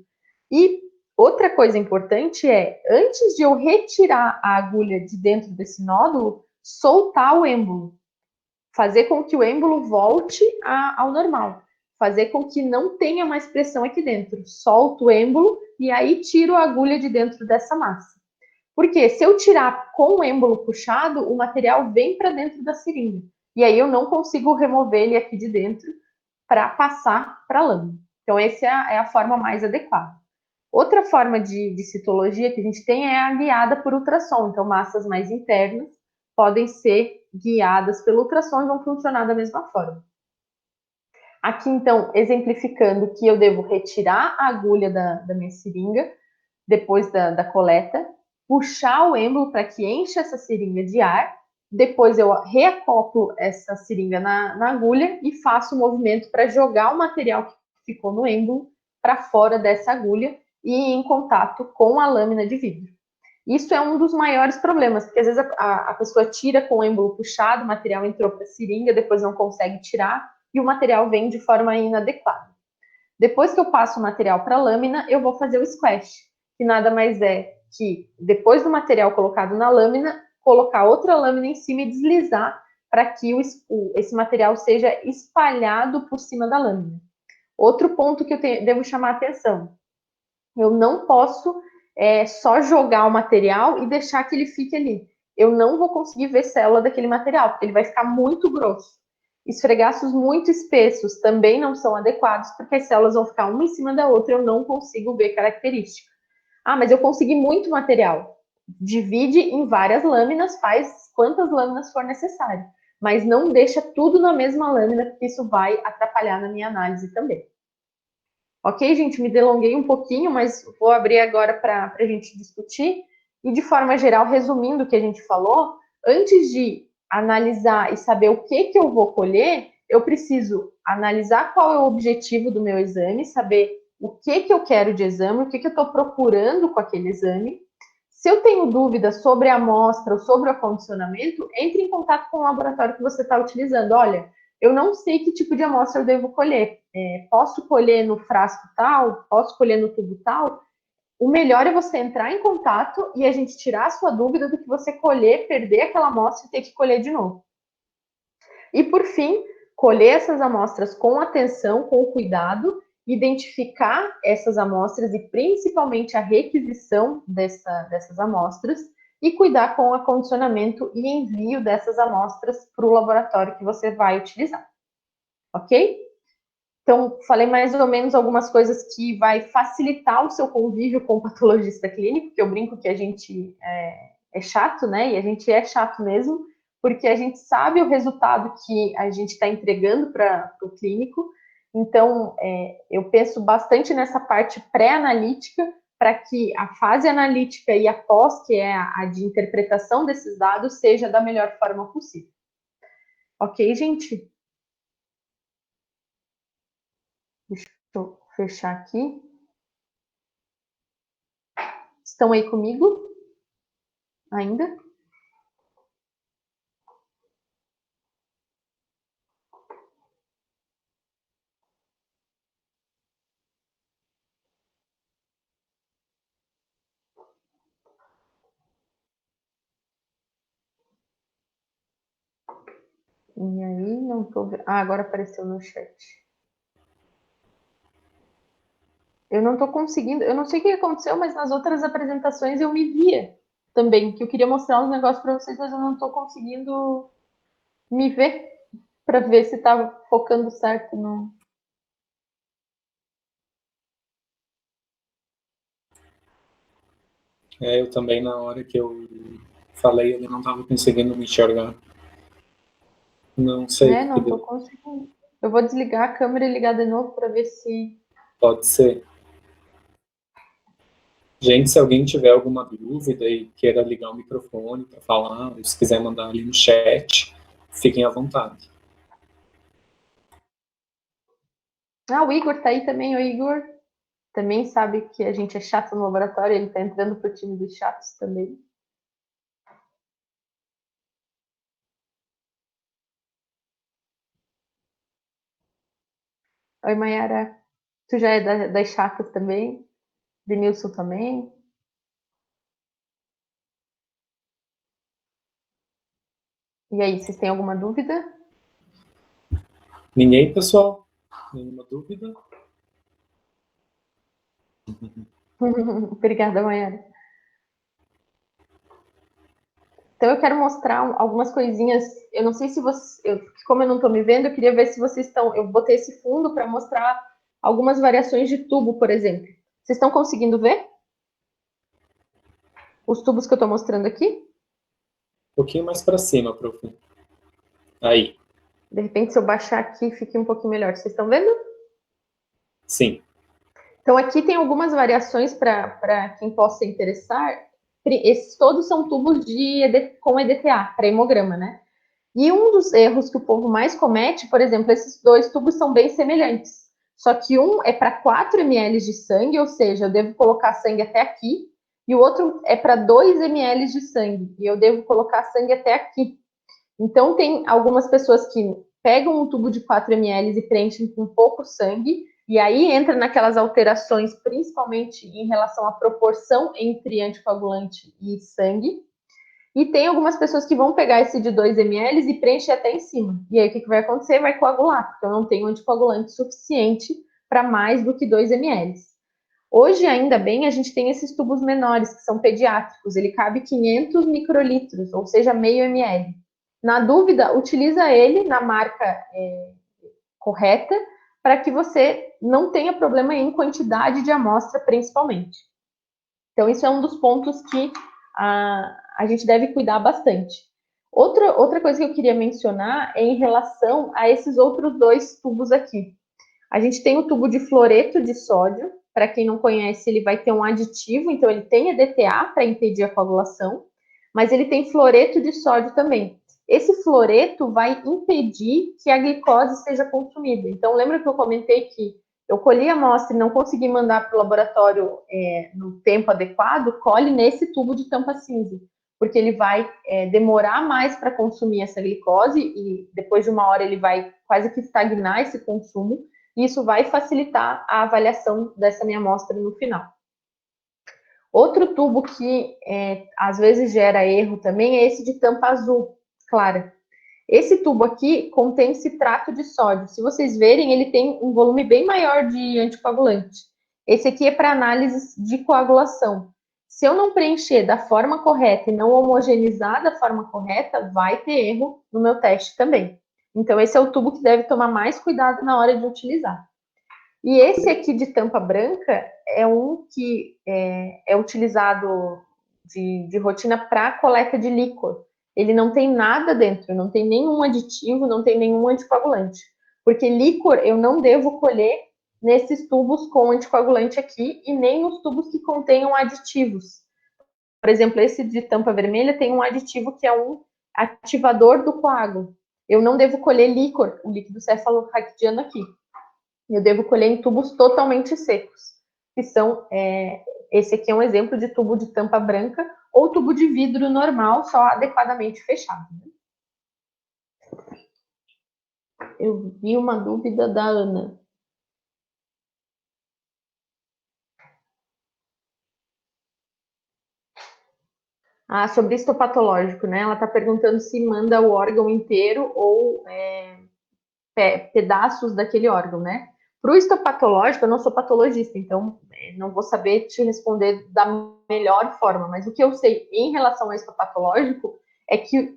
E outra coisa importante é, antes de eu retirar a agulha de dentro desse nódulo, soltar o êmbolo. Fazer com que o êmbolo volte ao normal. fazer com que não tenha mais pressão aqui dentro. Solto o êmbolo e aí tiro a agulha de dentro dessa massa. Porque se eu tirar com o êmbolo puxado, o material vem para dentro da seringa. E aí eu não consigo remover ele aqui de dentro para passar para a lâmina. Então, essa é a forma mais adequada. Outra forma de citologia que a gente tem é a guiada por ultrassom. Então, massas mais internas podem ser guiadas pelo ultrassom e vão funcionar da mesma forma. Aqui, então, exemplificando que eu devo retirar a agulha da minha seringa, depois da coleta, puxar o êmbolo para que encha essa seringa de ar, depois eu reacoplo essa seringa na agulha e faço o movimento para jogar o material que ficou no êmbolo para fora dessa agulha e em contato com a lâmina de vidro. Isso é um dos maiores problemas, porque às vezes a pessoa tira com o êmbolo puxado, o material entrou para a seringa, depois não consegue tirar e o material vem de forma inadequada. Depois que eu passo o material para a lâmina, eu vou fazer o squash, que nada mais é que, depois do material colocado na lâmina, colocar outra lâmina em cima e deslizar para que esse material seja espalhado por cima da lâmina. Outro ponto que eu devo chamar a atenção, eu não posso só jogar o material e deixar que ele fique ali. Eu não vou conseguir ver célula daquele material, porque ele vai ficar muito grosso. Esfregaços muito espessos também não são adequados, porque as células vão ficar uma em cima da outra e eu não consigo ver característica. Ah, mas eu consegui muito material. Divide em várias lâminas, faz quantas lâminas for necessário. Mas não deixa tudo na mesma lâmina, porque isso vai atrapalhar na minha análise também. Ok, gente? Me delonguei um pouquinho, mas vou abrir agora para a gente discutir. E, de forma geral, resumindo o que a gente falou, antes de analisar e saber o que eu vou colher, eu preciso analisar qual é o objetivo do meu exame, saber o que eu quero de exame, o que eu estou procurando com aquele exame. Se eu tenho dúvidas sobre a amostra ou sobre o acondicionamento, entre em contato com o laboratório que você está utilizando. Olha, eu não sei que tipo de amostra eu devo colher. Posso colher no frasco tal? Posso colher no tubo tal? O melhor é você entrar em contato e a gente tirar a sua dúvida do que você colher, perder aquela amostra e ter que colher de novo. E, por fim, colher essas amostras com atenção, com cuidado, identificar essas amostras e principalmente a requisição dessas amostras e cuidar com o acondicionamento e envio dessas amostras para o laboratório que você vai utilizar. Ok? Então, falei mais ou menos algumas coisas que vai facilitar o seu convívio com o patologista clínico, que eu brinco que a gente é chato, né? E a gente é chato mesmo, porque a gente sabe o resultado que a gente está entregando para o clínico. Então, eu penso bastante nessa parte pré-analítica, para que a fase analítica e a pós, que é a de interpretação desses dados, seja da melhor forma possível. Ok, gente? Deixa eu fechar aqui. Estão aí comigo ainda? E aí, não tô vendo. Ah, agora apareceu no chat. Eu não tô conseguindo. Eu não sei o que aconteceu, mas nas outras apresentações eu me via também. Que eu queria mostrar uns negócios para vocês, mas eu não tô conseguindo me ver para ver se tá focando certo no. Eu também, na hora que eu falei, ele não estava conseguindo me enxergar. Não sei o que Não tô deu. conseguindo. Eu vou desligar a câmera e ligar de novo para ver se. Pode ser. Gente, se alguém tiver alguma dúvida e queira ligar o microfone para falar, ou se quiser mandar ali no chat, fiquem à vontade. Ah, o Igor tá aí também, o Igor. Também sabe que a gente é chato no laboratório, ele tá entrando pro time dos chatos também. Oi, Mayara. Tu já é das chatas também? Denilson também? E aí, vocês têm alguma dúvida? Ninguém, pessoal? Nenhuma dúvida? Obrigada, Mayara. Então, eu quero mostrar algumas coisinhas. Eu não sei se vocês... Como eu não estou me vendo, eu queria ver se vocês estão... Eu botei esse fundo para mostrar algumas variações de tubo, por exemplo. Vocês estão conseguindo ver? Os tubos que eu estou mostrando aqui? Um pouquinho mais para cima, prof. Aí. De repente, se eu baixar aqui, fique um pouquinho melhor. Vocês estão vendo? Sim. Então, aqui tem algumas variações para quem possa interessar. Esses todos são tubos com EDTA, para hemograma, né? E um dos erros que o povo mais comete, por exemplo, esses dois tubos são bem semelhantes. Só que um é para 4 ml de sangue, ou seja, eu devo colocar sangue até aqui, e o outro é para 2 ml de sangue, e eu devo colocar sangue até aqui. Então, tem algumas pessoas que pegam um tubo de 4 ml e preenchem com pouco sangue, e aí entra naquelas alterações, principalmente em relação à proporção entre anticoagulante e sangue. E tem algumas pessoas que vão pegar esse de 2 ml e preencher até em cima. E aí o que vai acontecer? Vai coagular, porque eu não tenho anticoagulante suficiente para mais do que 2 ml. Hoje, ainda bem, a gente tem esses tubos menores, que são pediátricos. Ele cabe 500 microlitros, ou seja, meio ml. Na dúvida, utiliza ele na marca correta, para que você não tenha problema em quantidade de amostra, principalmente. Então, isso é um dos pontos que a gente deve cuidar bastante. Outra coisa que eu queria mencionar é em relação a esses outros dois tubos aqui. A gente tem o tubo de fluoreto de sódio. Para quem não conhece, ele vai ter um aditivo, então ele tem EDTA para impedir a coagulação, mas ele tem fluoreto de sódio também. Esse fluoreto vai impedir que a glicose seja consumida. Então, lembra que eu comentei que eu colhi a amostra e não consegui mandar para o laboratório no tempo adequado? Colhe nesse tubo de tampa cinza, porque ele vai demorar mais para consumir essa glicose e depois de uma hora ele vai quase que estagnar esse consumo, e isso vai facilitar a avaliação dessa minha amostra no final. Outro tubo que às vezes gera erro também é esse de tampa azul clara. Esse tubo aqui contém citrato de sódio. Se vocês verem, ele tem um volume bem maior de anticoagulante. Esse aqui é para análise de coagulação. Se eu não preencher da forma correta e não homogeneizar da forma correta, vai ter erro no meu teste também. Então, esse é o tubo que deve tomar mais cuidado na hora de utilizar. E esse aqui de tampa branca é um que é utilizado de rotina para coleta de líquor. Ele não tem nada dentro, não tem nenhum aditivo, não tem nenhum anticoagulante. Porque líquor eu não devo colher nesses tubos com anticoagulante aqui e nem nos tubos que contenham aditivos. Por exemplo, esse de tampa vermelha tem um aditivo que é um ativador do coágulo. Eu não devo colher líquor, o líquido cefalorraquidiano aqui. Eu devo colher em tubos totalmente secos, que são, esse aqui é um exemplo de tubo de tampa branca ou tubo de vidro normal, só adequadamente fechado. Eu vi uma dúvida da Ana. Sobre histopatológico, né? Ela está perguntando se manda o órgão inteiro ou pedaços daquele órgão, né? Para o histopatológico, eu não sou patologista, então não vou saber te responder da melhor forma, mas o que eu sei em relação ao histopatológico é que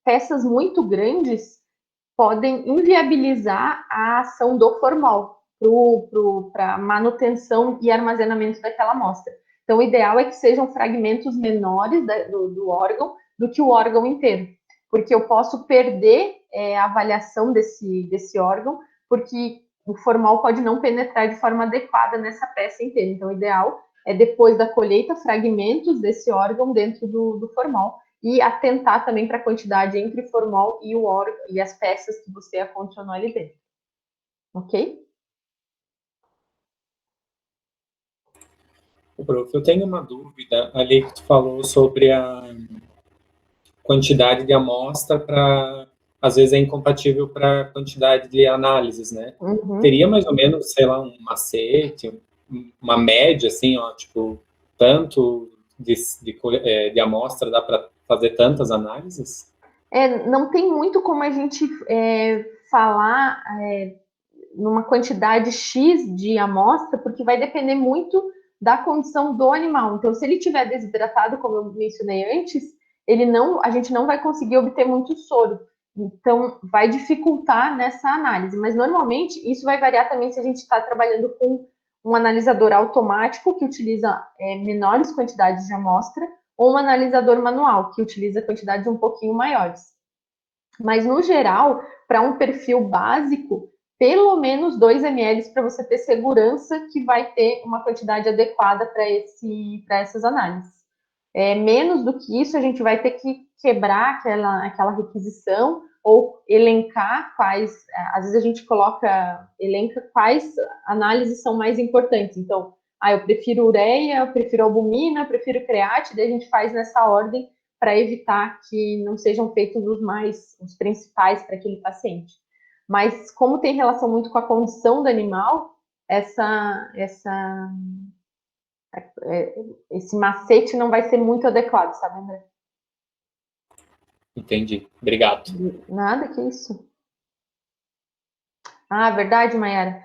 peças muito grandes podem inviabilizar a ação do formol para manutenção e armazenamento daquela amostra. Então, o ideal é que sejam fragmentos menores do órgão do que o órgão inteiro, porque eu posso perder a avaliação desse órgão, porque o formol pode não penetrar de forma adequada nessa peça inteira. Então, o ideal é, depois da colheita, fragmentos desse órgão dentro do formol, e atentar também para a quantidade entre formol e o órgão e as peças que você acondicionou ali dentro. Ok? Prof, eu tenho uma dúvida ali que tu falou sobre a quantidade de amostra para, às vezes é incompatível para a quantidade de análises, né? Uhum. Teria mais ou menos, sei lá, um macete, uma média, assim, ó, tipo, tanto de amostra dá para fazer tantas análises? Não tem muito como a gente falar numa quantidade X de amostra, porque vai depender muito da condição do animal. Então, se ele estiver desidratado, como eu mencionei antes, a gente não vai conseguir obter muito soro. Então, vai dificultar nessa análise. Mas, normalmente, isso vai variar também se a gente está trabalhando com um analisador automático, que utiliza menores quantidades de amostra, ou um analisador manual, que utiliza quantidades um pouquinho maiores. Mas, no geral, para um perfil básico, pelo menos 2 ml para você ter segurança que vai ter uma quantidade adequada para essas análises. Menos do que isso, a gente vai ter que quebrar aquela requisição ou elencar às vezes a gente elenca quais análises são mais importantes. Então, eu prefiro ureia, eu prefiro albumina, eu prefiro create, daí a gente faz nessa ordem para evitar que não sejam feitos os principais para aquele paciente. Mas como tem relação muito com a condição do animal, esse macete não vai ser muito adequado, sabe, André? Entendi. Obrigado. Nada, que isso. Verdade, Mayara.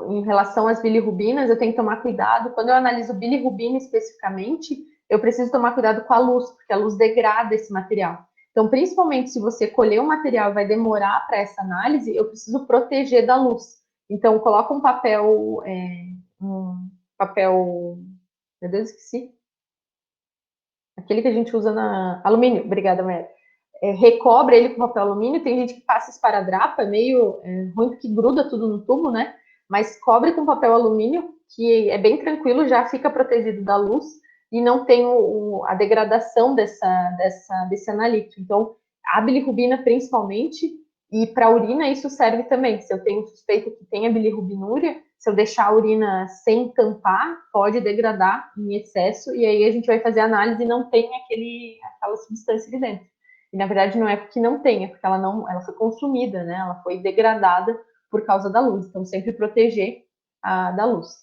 Em relação às bilirrubinas, eu tenho que tomar cuidado. Quando eu analiso bilirrubina especificamente, eu preciso tomar cuidado com a luz, porque a luz degrada esse material. Então, principalmente se você colher um material e vai demorar para essa análise, eu preciso proteger da luz. Então, coloca um papel, meu Deus, esqueci. Aquele que a gente usa na alumínio. Obrigada, Mayara. Recobre ele com papel alumínio. Tem gente que passa esparadrapo, é meio ruim porque gruda tudo no tubo, né? Mas cobre com papel alumínio, que é bem tranquilo, já fica protegido da luz e não tem a degradação desse analítico. Então, a bilirrubina principalmente, e para a urina isso serve também. Se eu tenho suspeita que tenha bilirrubinúria, se eu deixar a urina sem tampar, pode degradar em excesso, e aí a gente vai fazer a análise e não tem aquela substância ali dentro. E na verdade não é porque não tem, é porque ela foi consumida, né? Ela foi degradada por causa da luz. Então, sempre proteger da luz.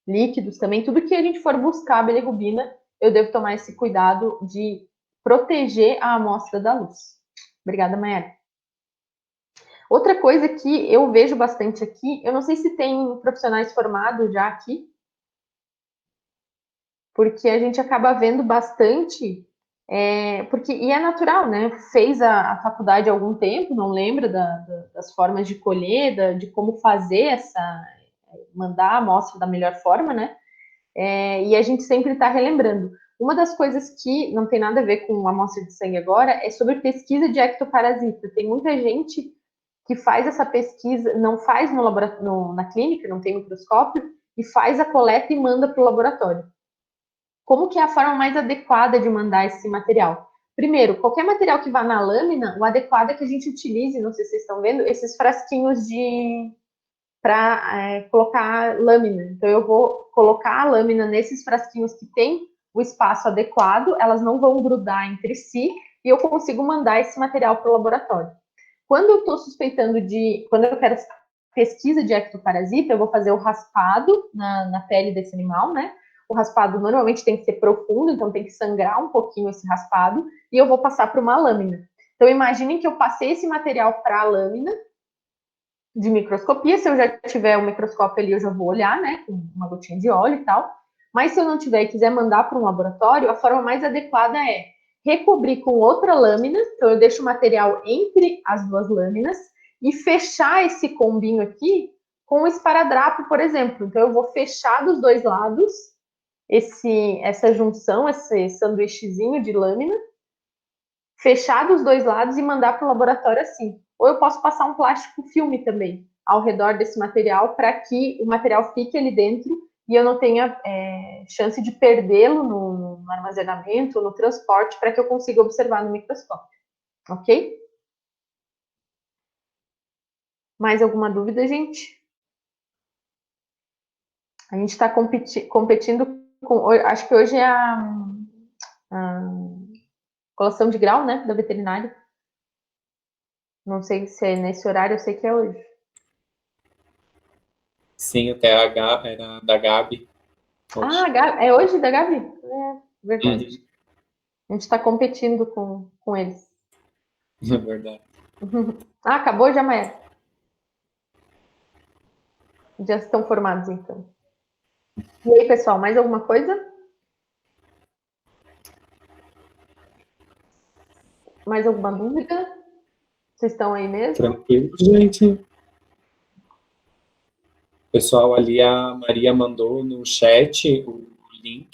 Líquidos também, tudo que a gente for buscar a bilirrubina, eu devo tomar esse cuidado de proteger a amostra da luz. Obrigada, Mayara. Outra coisa que eu vejo bastante aqui, eu não sei se tem profissionais formados já aqui, porque a gente acaba vendo bastante, e é natural, né? Fez a faculdade há algum tempo, não lembra das formas de colher, de como fazer mandar a amostra da melhor forma, né? E a gente sempre está relembrando. Uma das coisas que não tem nada a ver com amostra de sangue agora é sobre pesquisa de ectoparasita. Tem muita gente que faz essa pesquisa, não faz na clínica, não tem microscópio, e faz a coleta e manda para o laboratório. Como que é a forma mais adequada de mandar esse material? Primeiro, qualquer material que vá na lâmina, o adequado é que a gente utilize, não sei se vocês estão vendo, esses frasquinhos para colocar lâmina. Então, eu vou colocar a lâmina nesses frasquinhos que tem o espaço adequado, elas não vão grudar entre si, e eu consigo mandar esse material para o laboratório. Quando eu estou suspeitando quando eu quero pesquisa de ectoparasita, eu vou fazer o raspado na pele desse animal, né? O raspado normalmente tem que ser profundo, então tem que sangrar um pouquinho esse raspado, e eu vou passar para uma lâmina. Então, imaginem que eu passei esse material para a lâmina de microscopia. Se eu já tiver um microscópio ali, eu já vou olhar, né, com uma gotinha de óleo e tal. Mas se eu não tiver e quiser mandar para um laboratório, a forma mais adequada é recobrir com outra lâmina. Então, eu deixo o material entre as duas lâminas e fechar esse combinho aqui com um esparadrapo, por exemplo. Então, eu vou fechar dos dois lados essa junção, esse sanduíchezinho de lâmina, fechar dos dois lados e mandar para o laboratório assim. Ou eu posso passar um plástico filme também ao redor desse material para que o material fique ali dentro e eu não tenha chance de perdê-lo no armazenamento, no transporte, para que eu consiga observar no microscópio. Ok? Mais alguma dúvida, gente? A gente está competindo com. Acho que hoje é a colação de grau, né? Da veterinária. Não sei se é nesse horário, eu sei que é hoje. Sim, o TH era da Gabi. Hoje. É hoje da Gabi? É verdade. Uhum. A gente está competindo com eles. É verdade. Acabou já, Maia? Já estão formados, então. E aí, pessoal, mais alguma coisa? Mais alguma dúvida? Vocês estão aí mesmo? Tranquilo, gente. O pessoal ali, a Maria mandou no chat o link